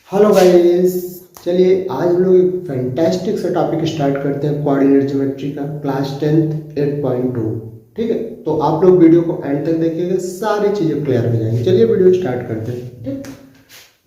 Hello guys, चलिए आज हम लोग एक फैंटास्टिक सा टॉपिक स्टार्ट करते हैं कोऑर्डिनेट ज्योमेट्री का क्लास 10th 8.2। ठीक है, तो आप लोग वीडियो को एंड तक देखिएगा, सारी चीजें क्लियर हो जाएंगी। चलिए वीडियो स्टार्ट करते हैं। ठीक,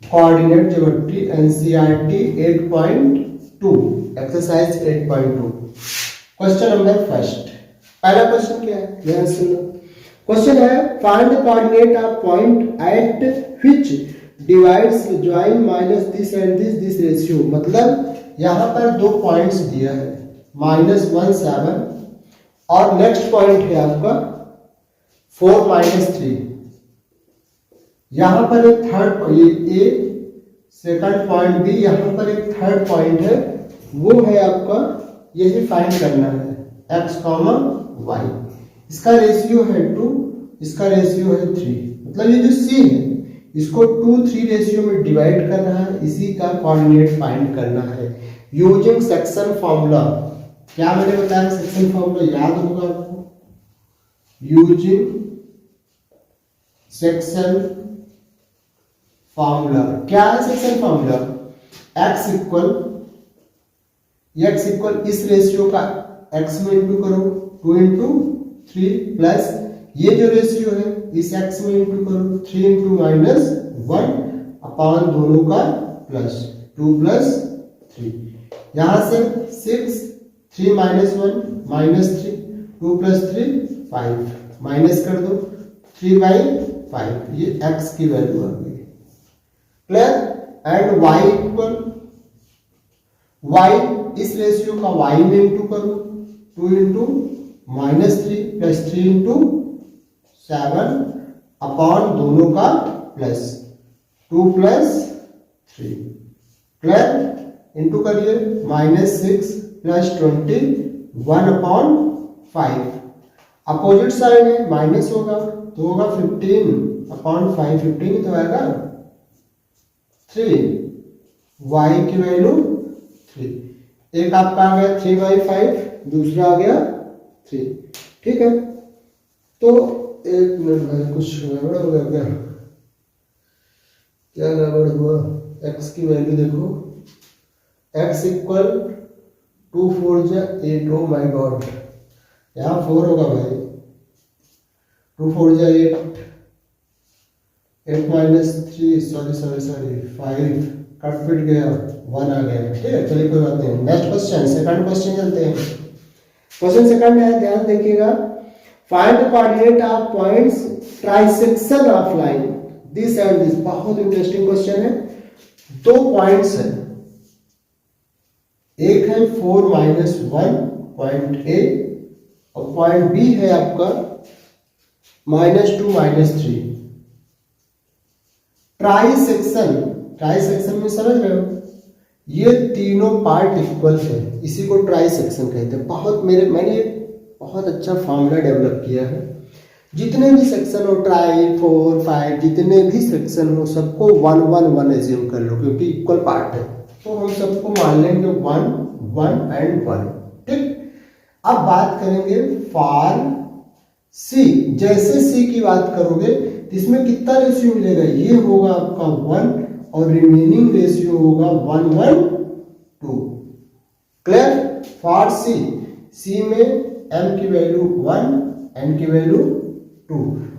coordinate geometry NCERT 8.2 exercise 8.2 question number first. पहला क्वेश्चन क्या है, ध्यान सुनो। क्वेश्चन है find the coordinate of point at which divides join minus this and this ratio. मतलब यहां पर दो पॉइंट्स दिया है -1 7 और नेक्स्ट पॉइंट है आपका 4 -3। यहां पर एक third A second point B, यहां पर एक थर्ड पॉइंट है, वो है आपका यही फाइंड करना है x, y। इसका रेशियो है 2, इसका रेशियो है 3। मतलब ये जो c है इसको 2-3 रेशियो में डिवाइड करना है, इसी का कोऑर्डिनेट फाइंड करना है यूजिंग सेक्शन फॉर्मूला। क्या मैंने बताया सेक्शन फॉर्मूला याद होगा आपको। यूजिंग सेक्शन फॉर्मूला क्या है सेक्शन फॉर्मूला? x इक्वल इस रेशियो का x में इंटू करो 2 × 3 प्लस ये जो रेशियो है इस x में इंटू करो 3 × -1 अपॉन दोनों का प्लस 2 + 3। यहां से 6 3 -1 -3 2 + 3 5 माइनस कर दो 3/5, ये x की वैल्यू आ गई। Plus and y equal y इस रेशियो का y में इंटू करो 2 × -3 प्लस 3 × 7 अपॉन दोनों का प्लस 2 + 3 प्लस इंटू करिए -6 + 20 1/5। अपोजिट साइड है माइनस होगा तो होगा 15/5, 15 तो आएगा 3, y की वैल्यू 3। एक आपका आ गया 3/5, दूसरा आ गया 3। ठीक है, तो एक मिनट भाई, कुछ गड़बड़ हो गया क्या? क्या गड़बड़ हुआ? x की वैल्यू देखो, x इक्वल 2 4 जा 8। ओ माय गॉड, यहाँ 4 होगा भाई। 2 4 जा 8, 8 - 3 सॉरी 5 कट पिट गया, 1 आ गया। ठीक है, चलिए कोई बात नहीं। नेक्स्ट क्वेश्चन, सेकंड क्वेश्चन चलते हैं। क्वेश्चन सेकंड है, ध्यान देखिएगा। Find the coordinate of points trisection of line this and this. बहुत इंटरेस्टिंग क्वेश्चन है। दो पॉइंट्स हैं, एक है 4 -1 पॉइंट ए और पॉइंट बी है आपका -2 -3। ट्राइसेक्शन में समझ रहे हो, ये तीनों पार्ट इक्वल है, इसी को ट्राइसेक्शन कहते हैं। मैंने बहुत अच्छा फॉर्मूला डेवलप किया है। जितने भी सेक्शन हो, ट्राई 4 5 जितने भी सेक्शन हो, सबको 1 1 1 एज्यूम कर लो, क्योंकि इक्वल पार्ट है तो हम सबको मान लेंगे 1 1 एंड 1। ठीक, अब बात करेंगे फॉर सी। जैसे सी की बात करोगे तो इसमें कितना रेशियो मिलेगा? ये होगा आपका 1 और रिमेनिंग रेशियो होगा 1 1 2। क्लियर? फॉर सी में m की वैल्यू 1, n की वैल्यू 2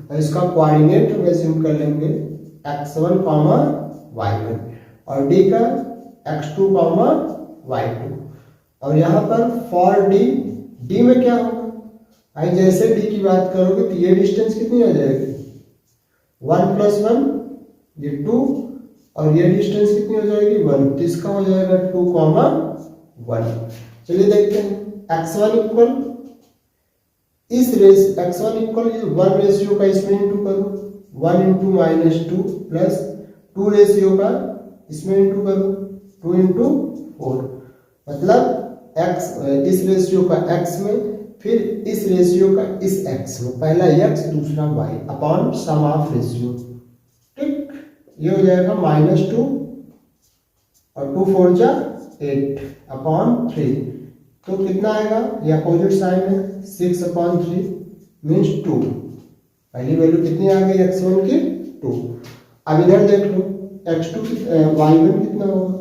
और इसका कोऑर्डिनेट हम एज्यूम कर लेंगे x1, y1 और d का x2, y2। और यहाँ पर फॉर d में क्या होगा? भाई जैसे d की बात करोगे तो ये डिस्टेंस कितनी आ जाएगी? 1 + 1 ये 2 और ये डिस्टेंस कितनी हो जाएगी? 1। तो इसका हो जाएगा 2, 1। चलिए देखते हैं। x1 equal x1 equal 1 ratio का इसमें इंटू करो 1 × -2 प्लस 2 रेशियो का इसमें इंटू करो 2 × 4। मतलब x इस रेशियो का x में, फिर इस रेशियो का इस x में, पहला x दूसरा y upon sum of ratio. ठीक, ये हो जाएगा -2 और 2 4 जा 8 अपॉन 3। तो कितना आएगा? ये अपोजिट साइन है 6/3 मीन्स 2। पहली वैल्यू कितनी आ गई x1 की? 2। अब इधर देख लो, x2 y1 कितना होगा,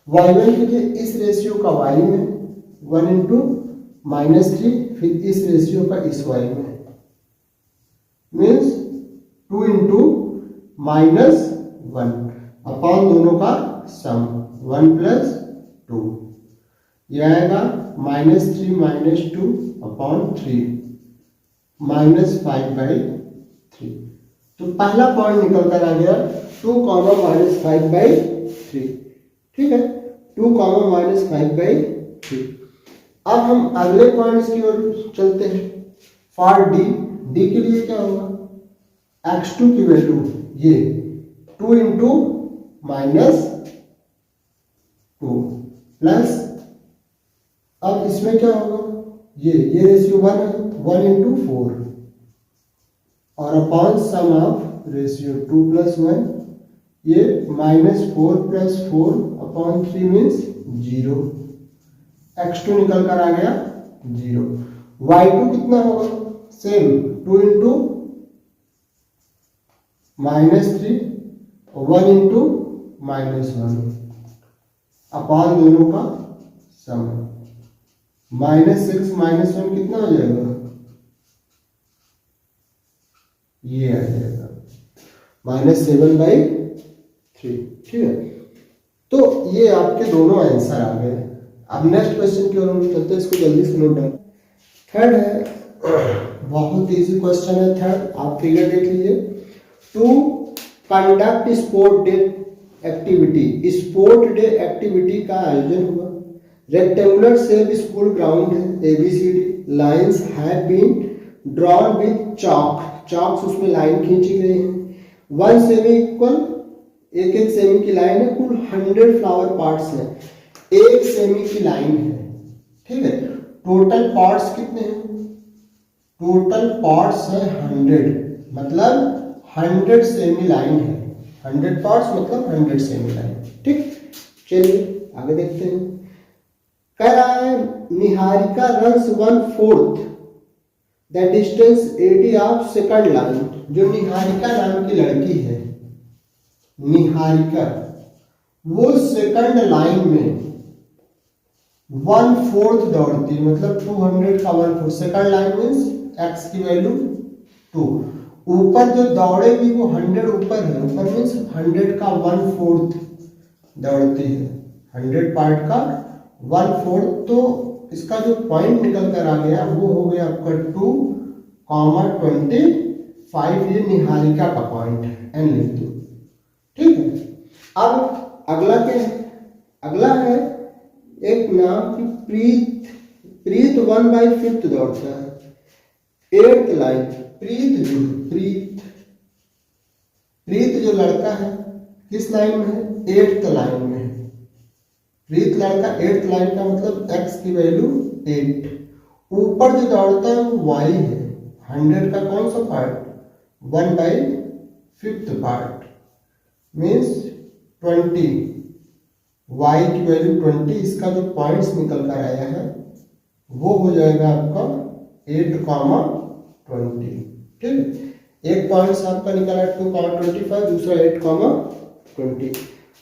y1 के लिए इस रेशियो का y में 1 इंटू -3, फिर इस रेशियो का इस y में मीन्स 2 इंटू -1 अपॉन दोनों का सम 1 प्लस 2, यह आएगा -3 - 2 अपॉन 3 -5/3। तो पहला पॉइंट निकल कर आ गया 2, -5/3। ठीक है, 2, -5/3। अब हम अगले पॉइंट्स की ओर चलते हैं। फॉर डी के लिए क्या होगा, x2 की वैल्यू ये 2 इंटू -2 प्लस, अब इसमें क्या होगा, ये रेशियो 1 है, 1 इंटू 4 और अपॉन सम ऑफ रेशियो 2 + 1, ये -4 + 4 अपॉन 3 मीन्स 0। x2 निकल कर आ गया 0। y2 कितना होगा, सेम 2 इंटू -3 1 इंटू -1 अपॉन दोनों का सम, -6 - 1 कितना हो जाएगा, ये आ जाएगा -7/3। ठीक है, तो ये आपके दोनों आंसर आ गए। अब नेक्स्ट क्वेश्चन की ओर हम चलते हैं, इसको जल्दी से नोट डाउन। थर्ड है, बहुत इजी क्वेश्चन है थर्ड, आप फिगर देख लीजिए। To conduct sport day activity, sport day activity का आयोजन हुआ। रेक्टेंगुलर शेप स्कूल ग्राउंड है, ABCD lines have been drawn with chalks उसमें लाइन खींची गई है। 1 सेमी इक्वल, एक सेमी की लाइन है, कुल 100 फ्लावर पार्ट्स है, 1 सेमी की लाइन है। ठीक है, टोटल पार्ट्स कितने हैं, टोटल पार्ट्स है 100, मतलब 100 सेमी लाइन है, 100 पार्ट्स मतलब 100 सेमी लाइन। ठीक, चलिए आगे देखते हैं। कह रहा है Niharika runs 1/4 the distance AD of second line. जो निहारिका नाम की लड़की है, निहारिका, वो सेकंड लाइन में 1/4 दौड़ती, मतलब 200 का 1/4। सेकंड लाइन मीन्स x की वैल्यू 2, ऊपर जो दौड़ेगी वो 100 ऊपर है, ऊपर मीन्स 100 का 1/4 दौड़ती है, 100 पार्ट का 1/4। तो इसका जो पॉइंट निकल कर आ गया वो हो गया आपका 2,25। ये निहारिका का पॉइंट है, n लिख दो। ठीक है, अब अगला क्या है, अगला है एक नाम की प्रीत 1/5 दौड़ता है, 8th लाइन। प्रीत जो लड़का है किस लाइन में है, 8th लाइन में है। प्रीत लड़का 8th लाइन का मतलब x की वैल्यू 8, ऊपर जो दौड़ता है वो y है, 100 का कौन सा पार्ट, 1/5 पार्ट मीन्स 20, y की वैल्यू 20। इसका जो पॉइंट्स निकल कर आया है वो हो जाएगा आपका 8,20। ठीक है, एक पॉइंट आपका निकला 2,25, दूसरा 8,20।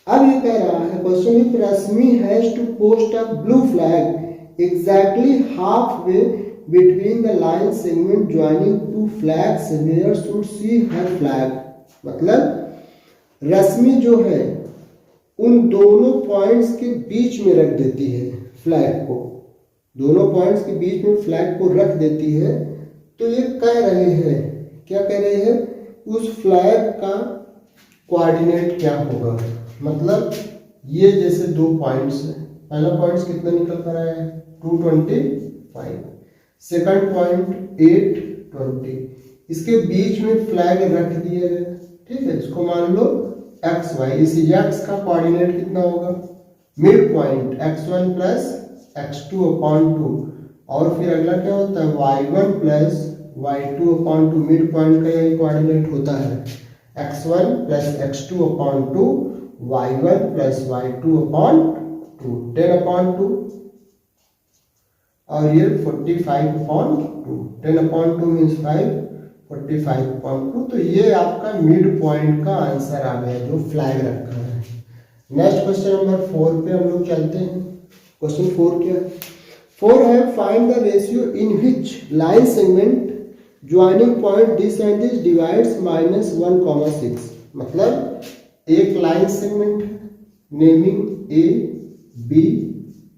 अब ये कह रहा है question if Rashmi has to post a blue flag exactly half way between the line segment joining two flags where should she her flag. मतलब रश्मि जो है उन दोनों पॉइंट्स के बीच में रख देती है फ्लैग को, दोनों पॉइंट्स के बीच में फ्लैग को रख देती है। तो ये कह रहे हैं, क्या कह रहे हैं, उस फ्लैग का कोऑर्डिनेट क्या होगा। मतलब ये जैसे दो पॉइंट्स है, पहला पॉइंट्स कितना निकल कर आया है 225, सेकंड पॉइंट 820, इसके बीच में फ्लैग रख दिए गए। ठीक है, इसको मान लो एक्स वाई, इस एक्स का कोऑर्डिनेट कितना होगा, mid point x1 plus x2 upon 2, और फिर अगला क्या होता है y1 plus y2 upon 2, mid point का यही कोऑर्डिनेट होता है x1 plus x2 upon 2, y1 plus y2 upon 2, 10 upon 2, और ये 45 अपॉन 2, 10 अपॉन 2 मीन्स 5, 45.2। तो ये आपका मिड पॉइंट का आंसर आ गया जो फ्लैग रखा है। नेक्स्ट क्वेश्चन नंबर 4 पे हम लोग चलते हैं। क्वेश्चन 4 क्या है? 4 है find the ratio in which line segment joining point this and this divides -1,6। मतलब एक लाइन सेगमेंट है, नेमिंग ए बी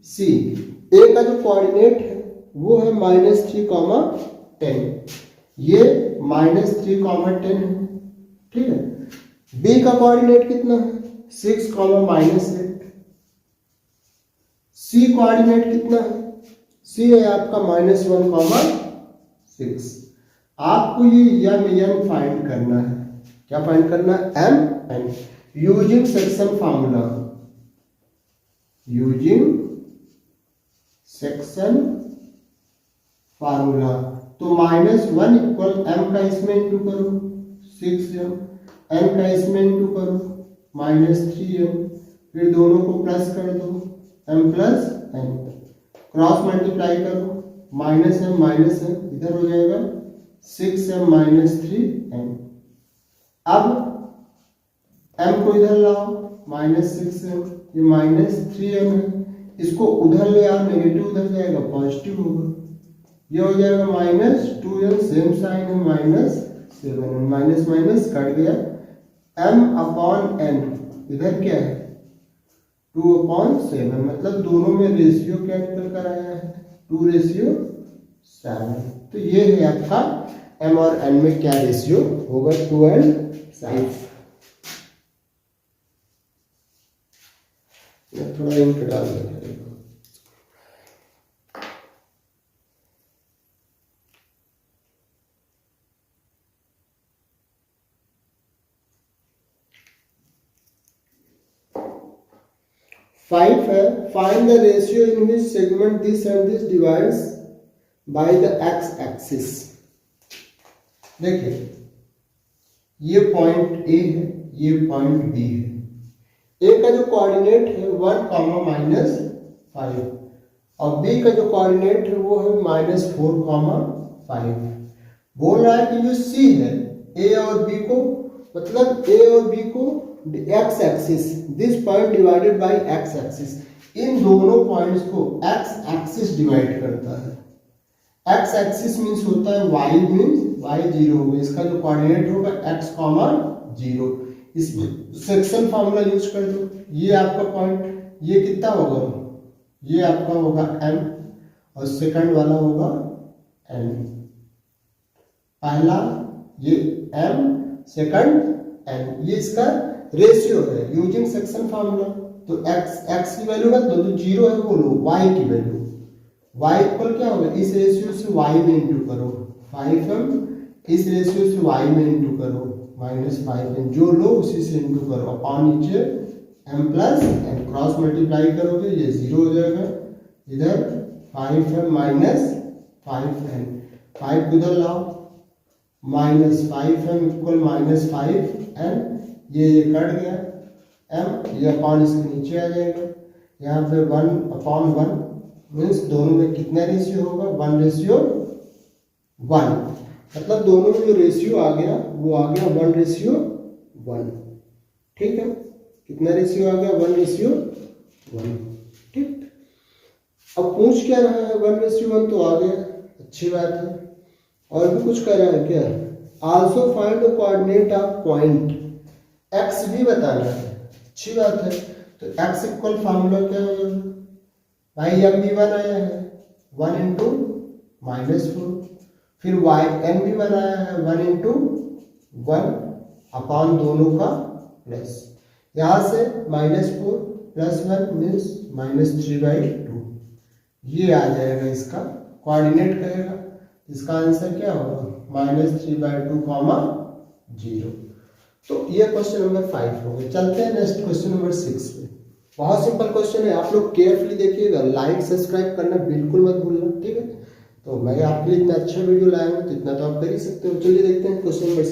सी। ए का जो कोऑर्डिनेट है वो है -3,10, ये -3,10 है, ठीक है। बी का कोऑर्डिनेट कितना है? 6, -8। सी कोऑर्डिनेट कितना है? सी है आपका -1,6। आपको ये एम फाइंड करना है। क्या फाइंड करना है? Am using section formula, using section formula. तो -1 इक्वल m का इसमें इंटू करो 6m, n का इसमें इंटू करो -3m, फिर दोनों को प्लस कर दो m plus n, cross multiply करो -m इधर हो जाएगा 6m -3m। अब m को इधर लाओ -6m, ये -3m है, इसको उधर ले आओ, नेगेटिव उधर जाएगा पॉजिटिव होगा, ये हो जाएगा -2m, सेम साइन है -7m, माइनस माइनस कट गया, m/n इधर क्या है 2/7, मतलब दोनों में रेशियो क्या निकल कर आया है 2:7। तो ये है आपका m और n में क्या रेशियो होगा 2:7। थोड़ा इंक डाल देना। 5 है find the ratio in which segment this and this divides by the x axis. देखिए ये पॉइंट ए है, ये पॉइंट बी है। ए का जो कोऑर्डिनेट है 1, -5 और बी का जो कोऑर्डिनेट है वो है -4, 5। बोल रहा है कि जो सी है ए और बी को, मतलब ए और बी को X axis, this point divided by X axis, इन दोनों पॉइंट्स को एक्स एक्सिस डिवाइड करता है। एक्स एक्सिस मींस होता है y मींस y 0 होगा, इसका जो कोऑर्डिनेट होगा x, 0। इसमें सेक्शन फार्मूला यूज कर दो। ये आपका पॉइंट, ये कितना होगा, ये आपका होगा m और सेकंड वाला होगा n। पहला ये m, सेकंड n, ये इसका रेशियो है यूजिंग सेक्शन फार्मूला। तो x की वैल्यू मत लो, तो 0 है वो लो, y की वैल्यू, y इक्वल क्या होगा, इस रेशियो से y में इंटू करो 5m, इस रेशियो से y में इंटू करो -5m, जो लो उसी से इंटू करो अपॉन नीचे m plus n, cross multiply करोगे ये 0 हो जाएगा, इधर 5m -5n, 5 उधर लाओ -5m इक्वल -5n, ये कट गया m, ये अपॉन इसके नीचे आ जाएगा, यहाँ पे 1/1 मीन्स दोनों में कितना रेशियो होगा 1:1, मतलब दोनों में जो रेशियो आ गया वो आ गया 1:1। ठीक है, कितना रेशियो आ गया 1:1। ठीक, अब पूछ क्या रहा है 1:1 तो आ गया, अच्छी बात है। और भी कुछ कर रहा है क्या, also find the coordinate of point, x भी बताना है, अच्छी बात है। तो एक्स इक्वल फार्मूला क्या होगा भाई, m भी बनाया है 1 × -4, फिर y n भी बनाया है 1 × 1 अपॉन दोनों का प्लस, यहाँ से -4 + 1 मीन्स -3/2, ये आ जाएगा इसका कोऑर्डिनेट कहेगा। इसका आंसर क्या होगा -3/2, 0। तो ये क्वेश्चन नंबर 5 हो गया। चलते हैं नेक्स्ट क्वेश्चन नंबर 6 पे। बहुत सिंपल क्वेश्चन है, आप लोग केयरफुली देखिएगा, लाइक सब्सक्राइब करना बिल्कुल मत भूलना, ठीक है। तो मैं आपके लिए इतना अच्छा वीडियो लाया हूँ तो इतना तो आप कर ही सकते हो। चलिए देखते हैं क्वेश्चन नंबर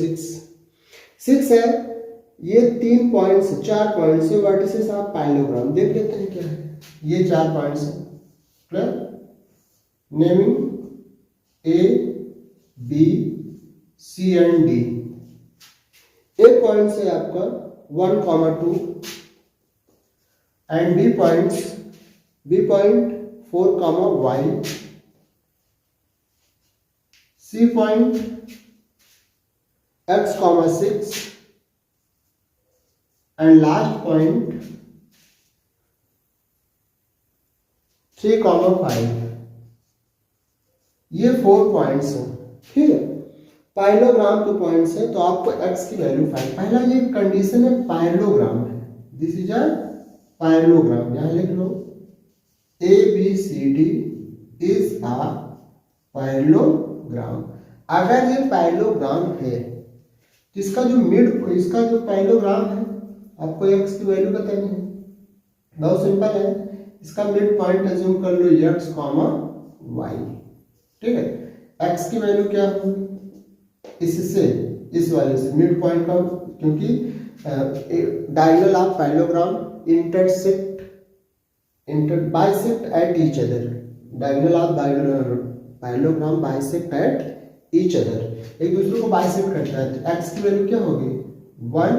6 है, ये 3 पॉइंट्स 4 पॉइंट्स से वर्टिसेस ऑफ पैरेललोग्राम, देख लेते हैं क्या है। ये 4 पॉइंट्स है, clear, naming A B C and D. A point से आपका 1,2 and B point 4,y, C point x,6 and last point 3,5। ये 4 पॉइंट्स हैं, ठीक है। पैरेललोग्राम के पॉइंट्स है, तो आपको x की वैल्यू फाइंड। पहला ये कंडीशन है पैरेललोग्राम है, दिस इज अ पैरेललोग्राम। यहां लिख लो ABCD इज अ पैरेललोग्राम। अगर ये पैरेललोग्राम है तो इसका जो पैरेललोग्राम है, आपको x की वैल्यू बतानी है। बहुत सिंपल है, इसका मिड पॉइंट अज्यूम कर लो x, y, ठीक है। x की वैल्यू क्या होगी, इससे इस वाले से मिड पॉइंट का, क्योंकि diagonal of parallelogram bisect at each other. Diagonal of parallelogram bisect at each other, एक दूसरे को बाइसेक्ट करता है। तो x की वैल्यू क्या होगी 1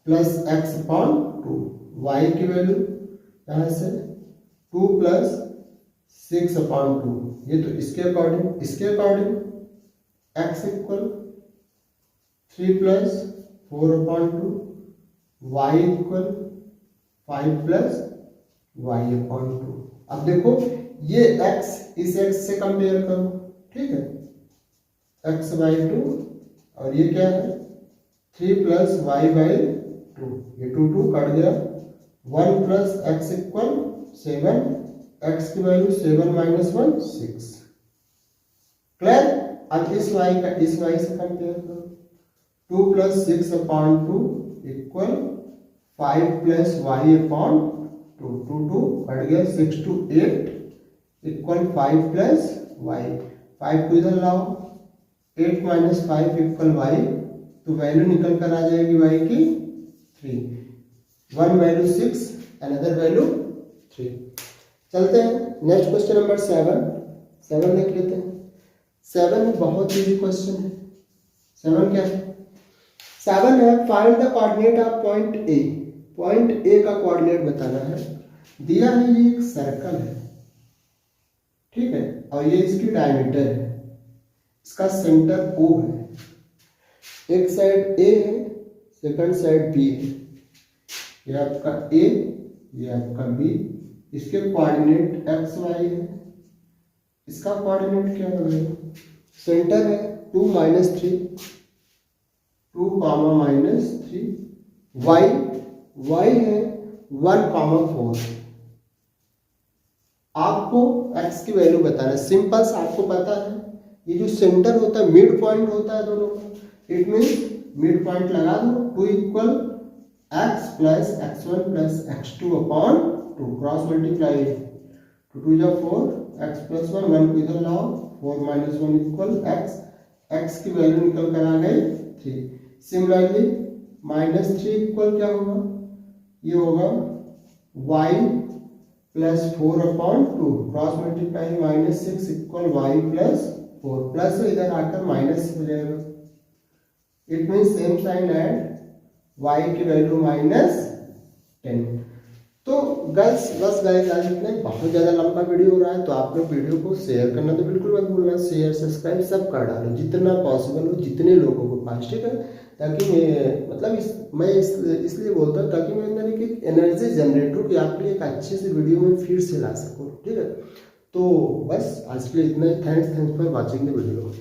प्लस x अपॉन 2, y की वैल्यू यहाँ से 2 प्लस 6 अपॉन 2। ये तो इसके according x equal 3 plus 4 upon 2, y equal 5 plus y upon 2। अब देखो ये x इस x से कंपेयर करो, ठीक है, x बाई 2, और ये क्या है 3 प्लस y बाई 2, ये 2 कट गया, 1 प्लस x इक्वल 7, x की वैल्यू 7 माइनस 1 6। क्लियर। अब इस y से कंपेयर करो, 2 plus 6 upon 2 equal 5 plus y upon 2 cut गया, 6 to 8 इक्वल 5 प्लस y, 5 को इधर लाओ, 8 माइनस 5 इक्वल y, तो वैल्यू निकल कर आ जाएगी y की 3। One value 6, another value 3। चलते हैं नेक्स्ट क्वेश्चन नंबर 7 देख लेते हैं। 7 बहुत इजी क्वेश्चन है। 7 क्या है, 7 है find the coordinate of point A. Point A का कोऑर्डिनेट बताना है। दिया है ये एक सर्कल है, ठीक है, और ये इसकी डायमीटर है, इसका सेंटर O है, एक साइड A है, सेकंड साइड B है, ये आपका A, ये आपका B, इसके कोऑर्डिनेट x y है, इसका कोऑर्डिनेट क्या है, सेंटर है 2 माइनस 3, 2 कॉमा माइनस 3, y है 1 कॉमा 4। आपको x की वैल्यू बताना है। सिंपल सा आपको पता है, ये जो सेंटर होता है मिड पॉइंट होता है दोनों का, इट मीन्स मिड पॉइंट लगा दो, 2 equal x plus x1 plus x2 upon 2, cross multiply, 2 जा 4, x प्लस 1 को इधर लाओ, 4 माइनस 1 इक्वल x की वैल्यू निकल कर आ गई 3। सिमिलरली माइनस 3 इक्वल क्या होगा, ये होगा y plus 4 upon 2, cross multiply, minus 6 equal y plus 4, plus इधर आकर माइनस हो जाएगा, it means same sign add y की वैल्यू माइनस 10। तो गाइस बस गाइस आज इतना, बहुत ज़्यादा लंबा वीडियो हो रहा है, तो आप लोग वीडियो को शेयर करना तो बिल्कुल मत भूलना, शेयर सब्सक्राइब सब कर डालो जितना पॉसिबल हो, जितने लोगों को पास, ठीक है, ताकि मैं इसलिए बोलता हूँ ताकि मेरे अंदर एक एनर्जी जनरेट हो कि आपके लिए एक अच्छे से वीडियो में फिर से ला सकूँ, ठीक है। तो बस आज के लिए इतना ही। Thanks for watching the video.